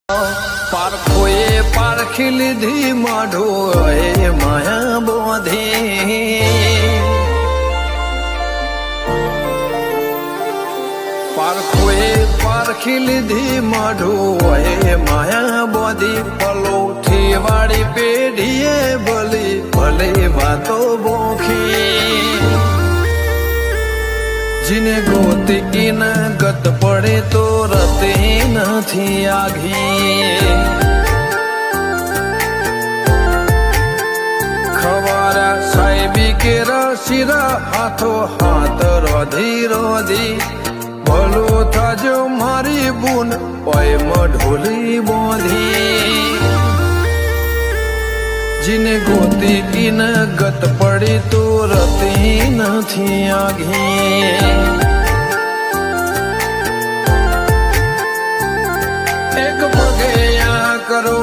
પારખોએ પારખી લીધી માઢો એ માયા બોધી પારખોએ પારખી લીધી માઢો એ માયા બોધી પલોઠી વાળી પેઢીએ ભલી ભલે વાતો બોખી जिने गोती इन गत पड़े तो रते नहीं आघी खवारा साहेबी के रशीरा हाथो हाथ रोधी रोधी भलो था जो मारी बून ओए मढोली बोधी जिने गोती इन गत पड़ी तो रती नहीं आघी एक पगे या करो।